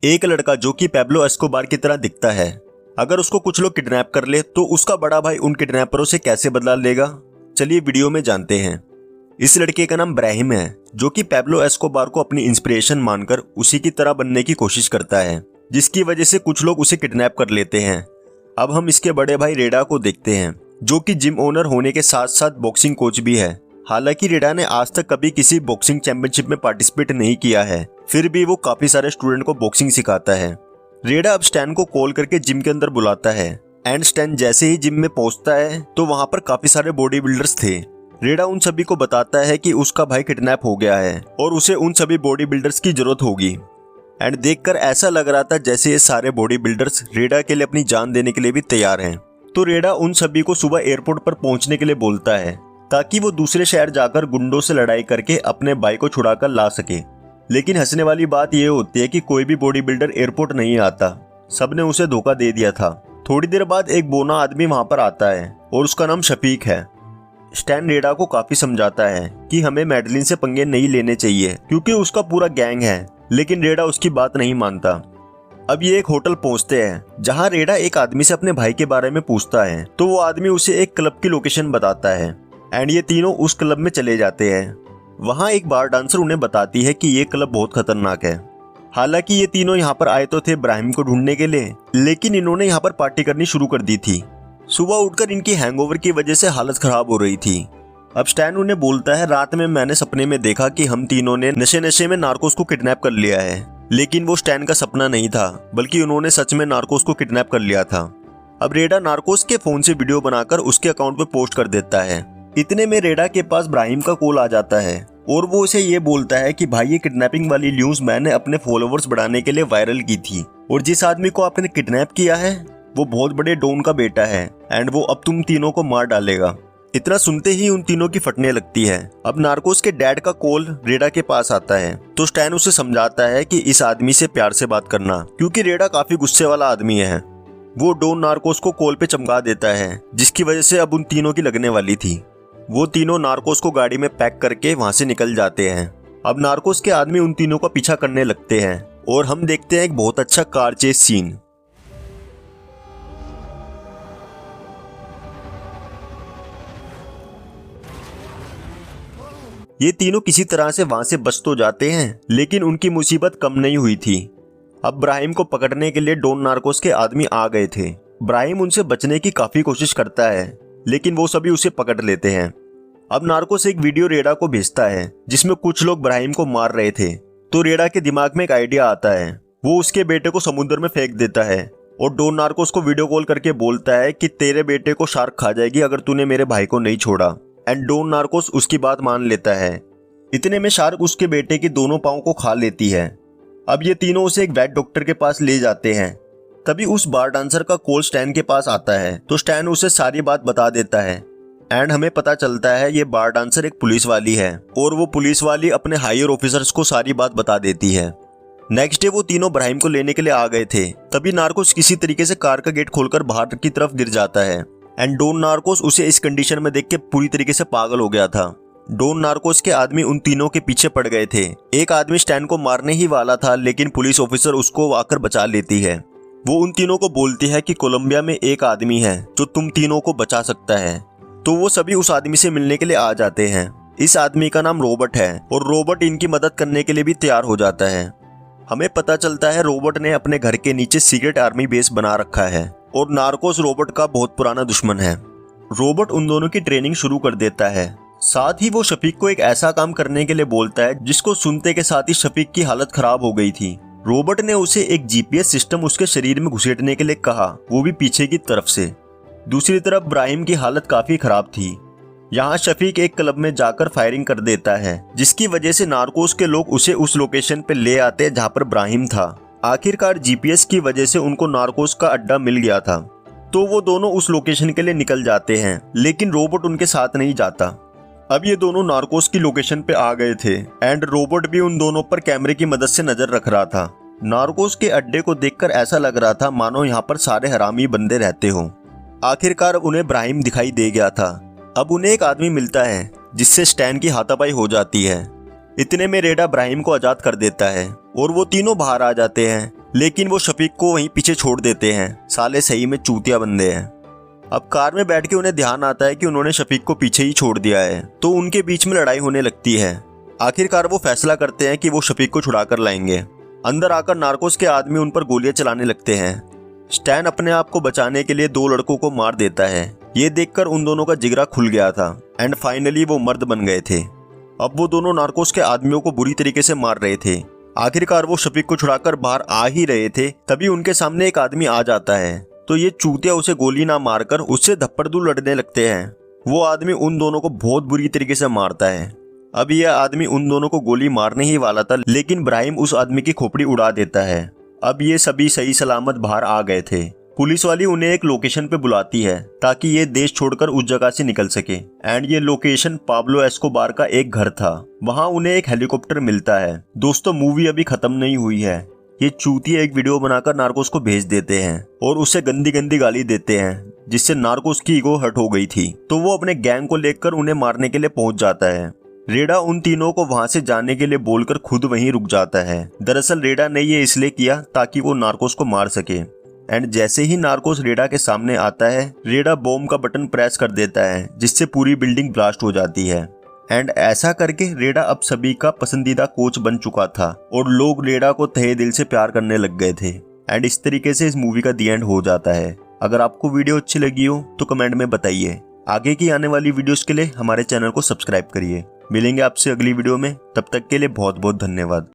एक लड़का जो कि पैब्लो एस्कोबार की तरह दिखता है, अगर उसको कुछ लोग किडनैप कर ले तो उसका बड़ा भाई उन किडनैपरों से कैसे बदला लेगा, चलिए वीडियो में जानते हैं। इस लड़के का नाम ब्राहिम है, जो कि पैब्लो एस्कोबार को अपनी इंस्पिरेशन मानकर उसी की तरह बनने की कोशिश करता है, जिसकी वजह से कुछ लोग उसे किडनैप कर लेते हैं। अब हम इसके बड़े भाई रेडा को देखते हैं, जो कि जिम ओनर होने के साथ साथ बॉक्सिंग कोच भी है। हालांकि रेडा ने आज तक कभी किसी बॉक्सिंग चैंपियनशिप में पार्टिसिपेट नहीं किया है, फिर भी वो काफी सारे स्टूडेंट को बॉक्सिंग सिखाता है। रेडा अब स्टैन को कॉल करके जिम के अंदर बुलाता है एंड स्टैन जैसे ही जिम में पहुंचता है तो वहां पर काफी सारे बॉडी बिल्डर्स थे। रेडा उन सभी को बताता है कि उसका भाई किडनैप हो गया है और उसे उन सभी बॉडी बिल्डर्स की जरूरत होगी। एंड देखकर ऐसा लग रहा था जैसे ये सारे बॉडी बिल्डर्स रेडा के लिए अपनी जान देने के लिए भी तैयार हैं। तो रेडा उन सभी को सुबह एयरपोर्ट पर पहुंचने के लिए बोलता है, ताकि वो दूसरे शहर जाकर गुंडों से लड़ाई करके अपने भाई को छुड़ाकर ला सके। लेकिन हंसने वाली बात यह होती है कि कोई भी बॉडी बिल्डर एयरपोर्ट नहीं आता, सबने उसे धोखा दे दिया था। थोड़ी देर बाद एक बोना आदमी वहां पर आता है और उसका नाम शफीक है। स्टैन रेडा को काफी समझाता है कि हमें मैडलिन से पंगे नहीं लेने चाहिए क्योंकि उसका पूरा गैंग है, लेकिन रेडा उसकी बात नहीं मानता। अब ये एक होटल पहुंचते हैं, जहां रेडा एक आदमी से अपने भाई के बारे में पूछता है तो वो आदमी उसे एक क्लब की लोकेशन बताता है एंड ये तीनों उस क्लब में चले जाते हैं। वहां एक बार डांसर उन्हें बताती है कि ये क्लब बहुत खतरनाक है। हालांकि ये तीनों यहाँ पर आए तो थे ब्राहिम को ढूंढने के लिए, लेकिन इन्होंने यहाँ पर पार्टी करनी शुरू कर दी थी। सुबह उठकर इनकी हैंगओवर की वजह से हालत खराब हो रही थी। अब स्टैन उन्हें बोलता है, रात में मैंने सपने में देखा कि हम तीनों ने नशे में नार्कोस को किडनैप कर लिया है। लेकिन वो स्टैन का सपना नहीं था, बल्कि उन्होंने सच में नार्कोस को किडनैप कर लिया था। अब रेडा नार्कोस के फोन से वीडियो बनाकर उसके अकाउंट पे पोस्ट कर देता है। इतने में रेडा के पास ब्राहिम का कॉल आ जाता है और वो उसे ये बोलता है कि भाई ये किडनैपिंग वाली न्यूज मैंने अपने फॉलोवर्स बढ़ाने के लिए वायरल की थी और जिस आदमी को आपने किडनैप किया है वो बहुत बड़े डॉन का बेटा है एंड वो अब तुम तीनों को मार डालेगा। इतना सुनते ही उन तीनों की फटने लगती है। अब नार्कोस के डैड का कॉल रेडा के पास आता है तो स्टैन उसे समझाता है कि इस आदमी से प्यार से बात करना, क्योंकि रेडा काफी गुस्से वाला आदमी है। वो डॉन नार्कोस को कॉल पे चमका देता है, जिसकी वजह से अब उन तीनों की लगने वाली थी। वो तीनों नार्कोस को गाड़ी में पैक करके वहां से निकल जाते हैं। अब नार्कोस के आदमी उन तीनों का पीछा करने लगते हैं और हम देखते हैं एक बहुत अच्छा कार चेस सीन। ये तीनों किसी तरह से वहां से बच तो जाते हैं, लेकिन उनकी मुसीबत कम नहीं हुई थी। अब ब्राहिम को पकड़ने के लिए डॉन नार्कोस के आदमी आ गए थे। ब्राहिम उनसे बचने की काफी कोशिश करता है, लेकिन वो सभी उसे पकड़ लेते हैं। अब नार्कोस एक वीडियो रेडा को भेजता है जिसमें कुछ लोग ब्राहिम को मार रहे थे। तो रेडा के दिमाग में एक आइडिया आता है, वो उसके बेटे को समुद्र में फेंक देता है और डॉन नार्कोस को वीडियो कॉल करके बोलता है कि तेरे बेटे को शार्क खा जाएगी अगर तूने मेरे भाई को नहीं छोड़ा। एंड डॉन नार्कोस उसकी बात मान लेता है। इतने में शार्क उसके बेटे के दोनों पांव को खा लेती है। अब ये तीनों उसे एक वेट डॉक्टर के पास ले जाते हैं। तभी उस बार डांसर का कॉल स्टैन के पास आता है तो स्टैन उसे सारी बात बता देता है एंड हमें पता चलता है ये बार डांसर एक पुलिस वाली है और वो पुलिस वाली अपने हायर ऑफिसर्स को सारी बात बता देती है। नेक्स्ट डे वो तीनों ब्राहिम को लेने के लिए आ गए थे। तभी नार्कोस किसी तरीके से कार का गेट खोलकर बाहर की तरफ गिर जाता है एंड डॉन नार्कोस उसे इस कंडीशन में देख के पूरी तरीके से पागल हो गया था। डॉन नार्कोस के आदमी उन तीनों के पीछे पड़ गए थे। एक आदमी स्टैन को मारने ही वाला था, लेकिन पुलिस ऑफिसर उसको आकर बचा लेती है। वो उन तीनों को बोलती है कि कोलंबिया में एक आदमी है जो तुम तीनों को बचा सकता है। तो वो सभी उस आदमी से मिलने के लिए आ जाते हैं। इस आदमी का नाम रॉबर्ट है और रॉबर्ट इनकी मदद करने के लिए भी तैयार हो जाता है। हमें पता चलता है रॉबर्ट ने अपने घर के नीचे सीक्रेट आर्मी बेस बना रखा है और नार्कोस रॉबर्ट का बहुत पुराना दुश्मन है। रॉबर्ट उन दोनों की ट्रेनिंग शुरू कर देता है। साथ ही वो शफीक को एक ऐसा काम करने के लिए बोलता है जिसको सुनते के साथ ही शफीक की हालत खराब हो गई थी। रॉबर्ट ने उसे एक जीपीएस सिस्टम उसके शरीर में घुसेड़ने के लिए कहा, वो भी पीछे की तरफ से। दूसरी तरफ ब्राहिम की हालत काफी खराब थी। यहाँ शफीक एक क्लब में जाकर फायरिंग कर देता है, जिसकी वजह से नार्कोस के लोग उसे उस लोकेशन पे ले आते हैं जहाँ पर ब्राहिम था। आखिरकार जीपीएस की वजह से उनको नार्कोस का अड्डा मिल गया था, तो वो दोनों उस लोकेशन के लिए निकल जाते हैं, लेकिन रॉबर्ट उनके साथ नहीं जाता। अब ये दोनों नार्कोस की लोकेशन पे आ गए थे एंड रॉबर्ट भी उन दोनों पर कैमरे की मदद से नजर रख रहा था। नार्कोस के अड्डे को देखकर ऐसा लग रहा था मानो यहाँ पर सारे हरामी बंदे रहते हों। आखिरकार उन्हें ब्राहिम दिखाई दे गया था। अब उन्हें एक आदमी मिलता है जिससे स्टैन की हाथापाई हो जाती है। इतने में रेडा ब्राहिम को आजाद कर देता है और वो तीनों बाहर आ जाते हैं लेकिन वो शफीक को वहीं पीछे छोड़ देते हैं। साले सही में चूतिया बंदे हैं। अब कार में बैठ के उन्हें ध्यान आता है कि उन्होंने शफीक को पीछे ही छोड़ दिया है, तो उनके बीच में लड़ाई होने लगती है। आखिरकार वो फैसला करते हैं कि वो शफीक को छुड़ा कर लाएंगे। अंदर आकर नार्कोस के आदमी उन पर गोलियां चलाने लगते हैं। स्टैन अपने आप को बचाने के लिए 2 लड़कों को मार देता है। ये देखकर उन दोनों का जिगरा खुल गया था एंड फाइनली वो मर्द बन गए थे। अब वो दोनों नार्कोस के आदमियों को बुरी तरीके से मार रहे थे। आखिरकार वो शफीक को छुड़ाकर बाहर आ ही रहे थे, तभी उनके सामने एक आदमी आ जाता है। तो ये चूतिया उसे गोली ना मारकर उससे धप्पड़ लड़ने लगते हैं। वो आदमी उन दोनों को बहुत बुरी तरीके से मारता है। अब यह आदमी उन दोनों को गोली मारने ही वाला था, लेकिन इब्राहिम उस आदमी की खोपड़ी उड़ा देता है। अब ये सभी सही सलामत बाहर आ गए थे। पुलिस वाली उन्हें एक लोकेशन पे बुलाती है ताकि ये देश छोड़कर उस जगह से निकल सके। एंड ये लोकेशन पाब्लो एस्कोबार का एक घर था। वहाँ उन्हें एक हेलीकॉप्टर मिलता है। दोस्तों, मूवी अभी खत्म नहीं हुई है। ये चूतिया एक वीडियो बनाकर नार्कोस को भेज देते हैं और उसे गंदी गंदी गाली देते हैं, जिससे नार्कोस की ईगो हर्ट हो गई थी। तो वो अपने गैंग को लेकर उन्हें मारने के लिए पहुंच जाता है। रेडा उन तीनों को वहां से जाने के लिए बोलकर खुद वहीं रुक जाता है। दरअसल रेडा ने ये इसलिए किया ताकि वो नार्कोस को मार सके। एंड जैसे ही नार्कोस रेडा के सामने आता है, रेडा बॉम्ब का बटन प्रेस कर देता है, जिससे पूरी बिल्डिंग ब्लास्ट हो जाती है। एंड ऐसा करके रेडा अब सभी का पसंदीदा कोच बन चुका था और लोग रेडा को तहे दिल से प्यार करने लग गए थे। एंड इस तरीके से इस मूवी का दी एंड हो जाता है। अगर आपको वीडियो अच्छी लगी हो तो कमेंट में बताइए। आगे की आने वाली वीडियोस के लिए हमारे चैनल को सब्सक्राइब करिए। मिलेंगे आपसे अगली वीडियो में, तब तक के लिए बहुत बहुत धन्यवाद।